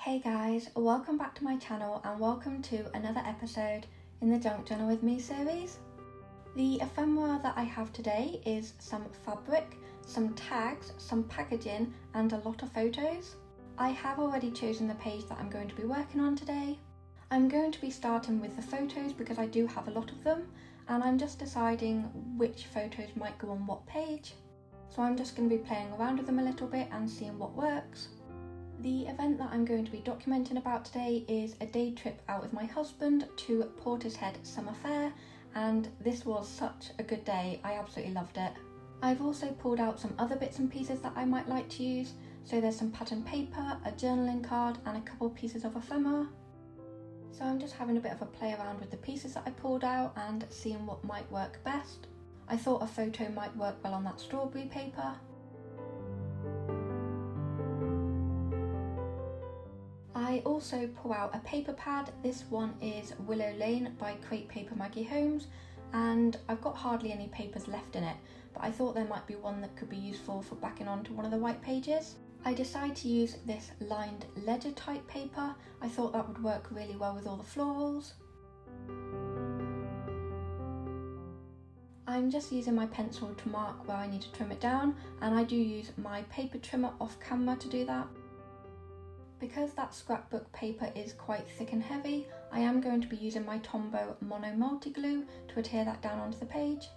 Hey guys, welcome back to my channel and welcome to another episode in the Junk Journal with Me series. The ephemera that I have today is some fabric, some tags, some packaging and a lot of photos. I have already chosen the page that I'm going to be working on today. I'm going to be starting with the photos because I do have a lot of them and I'm just deciding which photos might go on what page. So I'm just going to be playing around with them a little bit and seeing what works. The event that I'm going to be documenting about today is a day trip out with my husband to Portishead Summer Fair, and this was such a good day. I absolutely loved it. I've also pulled out some other bits and pieces that I might like to use, so there's some pattern paper, a journaling card and a couple pieces of ephemera. So I'm just having a bit of a play around with the pieces that I pulled out and seeing what might work best. I thought a photo might work well on that strawberry paper. I also pull out a paper pad. This one is Willow Lane by Create Paper Maggie Holmes, and I've got hardly any papers left in it, but I thought there might be one that could be useful for backing onto one of the white pages. I decided to use this lined ledger type paper. I thought that would work really well with all the florals. I'm just using my pencil to mark where I need to trim it down, and I do use my paper trimmer off camera to do that. Because that scrapbook paper is quite thick and heavy, I am going to be using my Tombow Mono Multi Glue to adhere that down onto the page.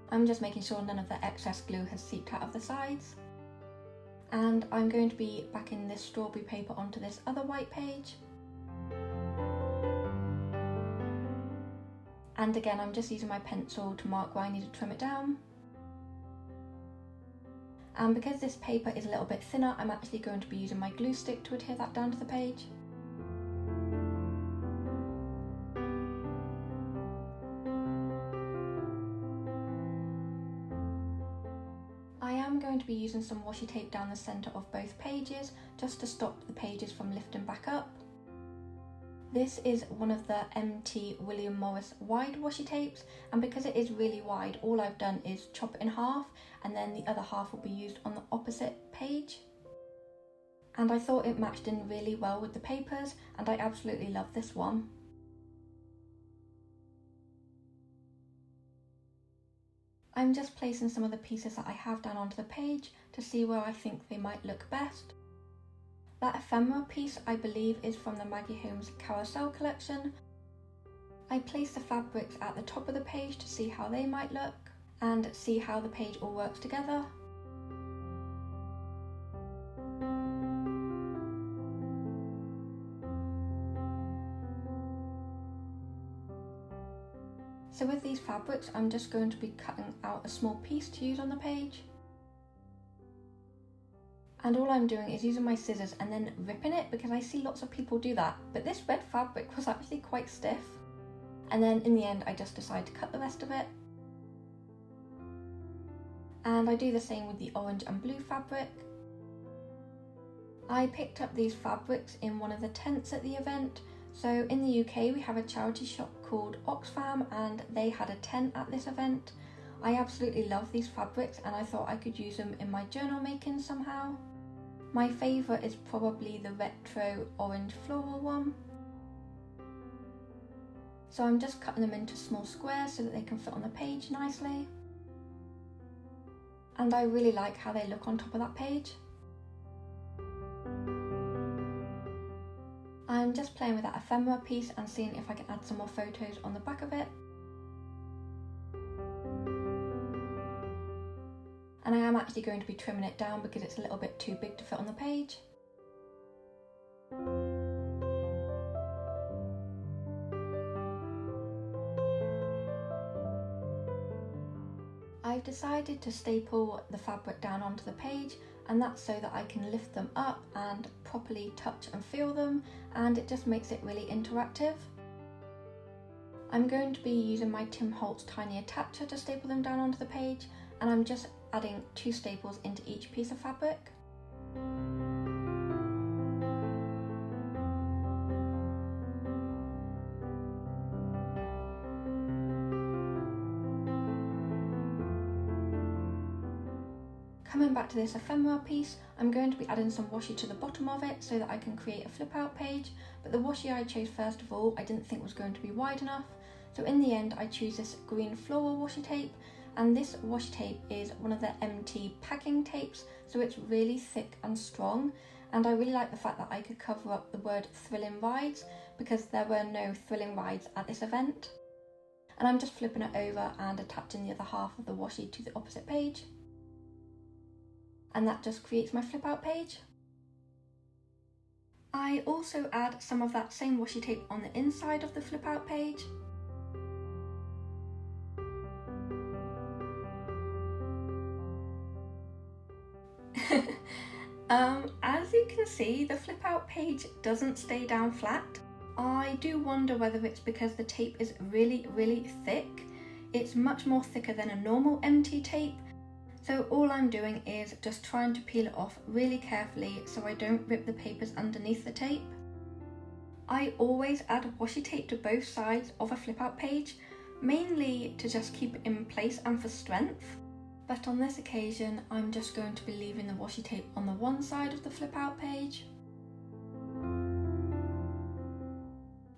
I'm just making sure none of the excess glue has seeped out of the sides. And I'm going to be backing this strawberry paper onto this other white page. And again, I'm just using my pencil to mark where I need to trim it down. And because this paper is a little bit thinner, I'm actually going to be using my glue stick to adhere that down to the page. I am going to be using some washi tape down the centre of both pages just to stop the pages from lifting back up. This is one of the MT William Morris wide washi tapes, and because it is really wide, all I've done is chop it in half and then the other half will be used on the opposite page. And I thought it matched in really well with the papers, and I absolutely love this one. I'm just placing some of the pieces that I have down onto the page to see where I think they might look best. That ephemera piece, I believe, is from the Maggie Holmes Carousel collection. I placed the fabrics at the top of the page to see how they might look and see how the page all works together. So with these fabrics, I'm just going to be cutting out a small piece to use on the page. And all I'm doing is using my scissors and then ripping it, because I see lots of people do that, but this red fabric was actually quite stiff. And then in the end I just decided to cut the rest of it. And I do the same with the orange and blue fabric. I picked up these fabrics in one of the tents at the event. So in the UK we have a charity shop called Oxfam and they had a tent at this event. I absolutely love these fabrics and I thought I could use them in my journal making somehow. My favourite is probably the retro orange floral one. So I'm just cutting them into small squares so that they can fit on the page nicely. And I really like how they look on top of that page. I'm just playing with that ephemera piece and seeing if I can add some more photos on the back of it. And I am actually going to be trimming it down because it's a little bit too big to fit on the page. I've decided to staple the fabric down onto the page, and that's so that I can lift them up and properly touch and feel them, and it just makes it really interactive. I'm going to be using my Tim Holtz tiny attacher to staple them down onto the page, and I'm just adding 2 staples into each piece of fabric. Coming back to this ephemera piece, I'm going to be adding some washi to the bottom of it so that I can create a flip out page, but the washi I chose first of all I didn't think was going to be wide enough, so in the end I choose this green floral washi tape, and this washi tape is one of the MT packing tapes, so it's really thick and strong, and I really like the fact that I could cover up the word thrilling rides because there were no thrilling rides at this event. And I'm just flipping it over and attaching the other half of the washi to the opposite page. And that just creates my flip out page. I also add some of that same washi tape on the inside of the flip out page. As you can see, the flip out page doesn't stay down flat. I do wonder whether it's because the tape is really thick. It's much more thicker than a normal MT tape. So all I'm doing is just trying to peel it off really carefully so I don't rip the papers underneath the tape. I always add washi tape to both sides of a flip out page, mainly to just keep it in place and for strength. But on this occasion, I'm just going to be leaving the washi tape on the one side of the flip out page.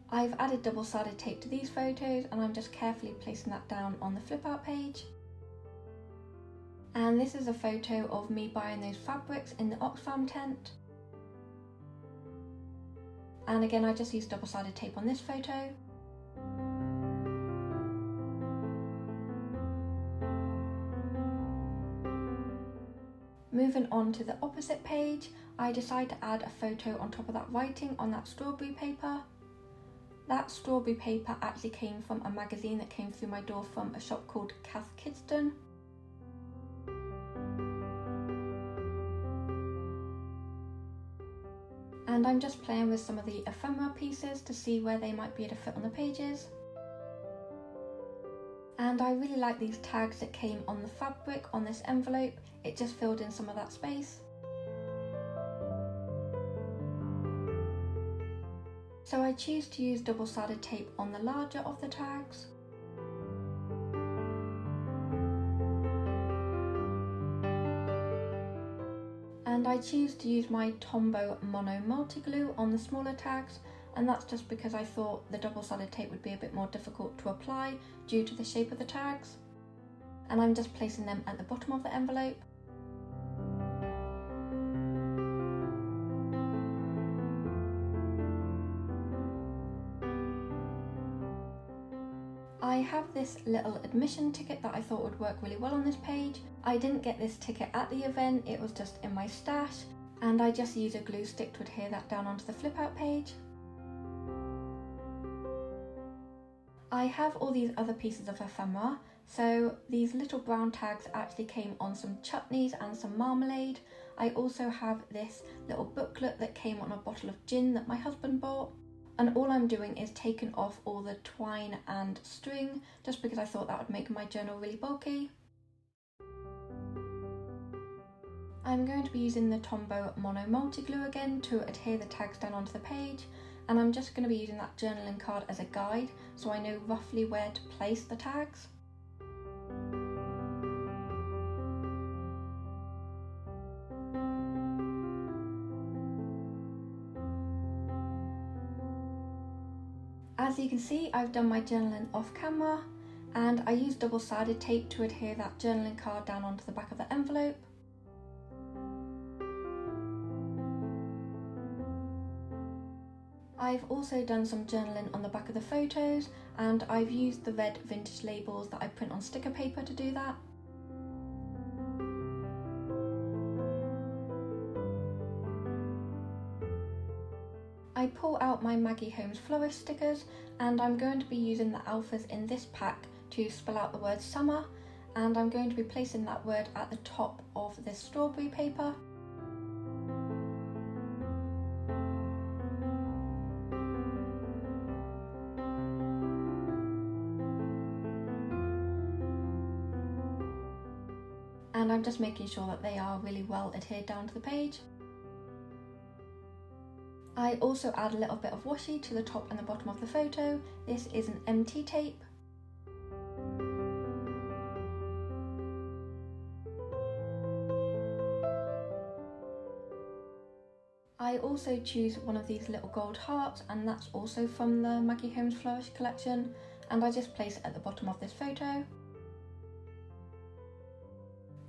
I've added double-sided tape to these photos and I'm just carefully placing that down on the flip out page. And this is a photo of me buying those fabrics in the Oxfam tent. And again, I just used double-sided tape on this photo. Moving on to the opposite page, I decided to add a photo on top of that writing on that strawberry paper. That strawberry paper actually came from a magazine that came through my door from a shop called Cath Kidston. And I'm just playing with some of the ephemera pieces to see where they might be able to fit on the pages. And I really like these tags that came on the fabric on this envelope. It just filled in some of that space. So I choose to use double-sided tape on the larger of the tags. And I choose to use my Tombow Mono Multi-Glue on the smaller tags, and that's just because I thought the double-sided tape would be a bit more difficult to apply due to the shape of the tags. And I'm just placing them at the bottom of the envelope. I have this little admission ticket that I thought would work really well on this page. I didn't get this ticket at the event, it was just in my stash, and I just used a glue stick to adhere that down onto the flip out page. I have all these other pieces of ephemera, so these little brown tags actually came on some chutneys and some marmalade. I also have this little booklet that came on a bottle of gin that my husband bought. And all I'm doing is taking off all the twine and string, just because I thought that would make my journal really bulky. I'm going to be using the Tombow Mono Multi-Glue again to adhere the tags down onto the page, and I'm just going to be using that journaling card as a guide so I know roughly where to place the tags. As you can see, I've done my journaling off camera, and I used double-sided tape to adhere that journaling card down onto the back of the envelope. I've also done some journaling on the back of the photos, and I've used the red vintage labels that I print on sticker paper to do that. I pull out my Maggie Holmes Florist stickers, and I'm going to be using the alphas in this pack to spell out the word summer, and I'm going to be placing that word at the top of this strawberry paper. And I'm just making sure that they are really well adhered down to the page. I also add a little bit of washi to the top and the bottom of the photo. This is an MT tape. also choose one of these little gold hearts, and that's also from the Maggie Holmes Flourish collection, and I just place it at the bottom of this photo.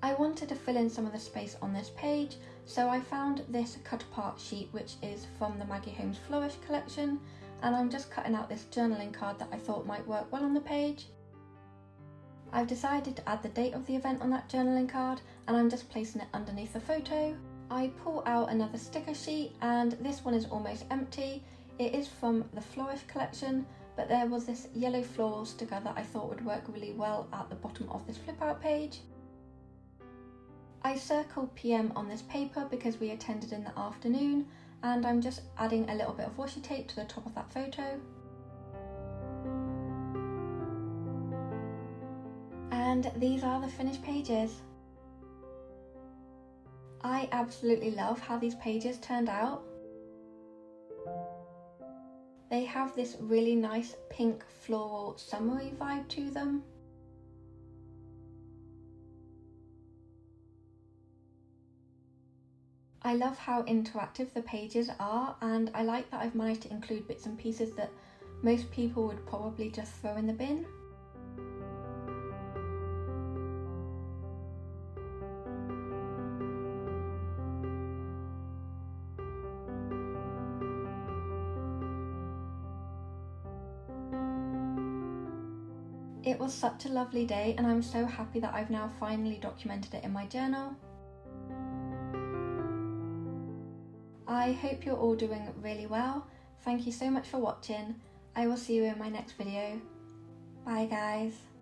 I wanted to fill in some of the space on this page, so I found this cut apart sheet which is from the Maggie Holmes Flourish collection, and I'm just cutting out this journaling card that I thought might work well on the page. I've decided to add the date of the event on that journaling card, and I'm just placing it underneath the photo. I pull out another sticker sheet, and this one is almost empty. It is from the Flourish collection, but there was this yellow floral sticker that I thought would work really well at the bottom of this flip out page. I circled PM on this paper because we attended in the afternoon, and I'm just adding a little bit of washi tape to the top of that photo. And these are the finished pages. I absolutely love how these pages turned out. They have this really nice pink floral summery vibe to them. I love how interactive the pages are, and I like that I've managed to include bits and pieces that most people would probably just throw in the bin. It was such a lovely day, and I'm so happy that I've now finally documented it in my journal. I hope you're all doing really well. Thank you so much for watching. I will see you in my next video. Bye guys.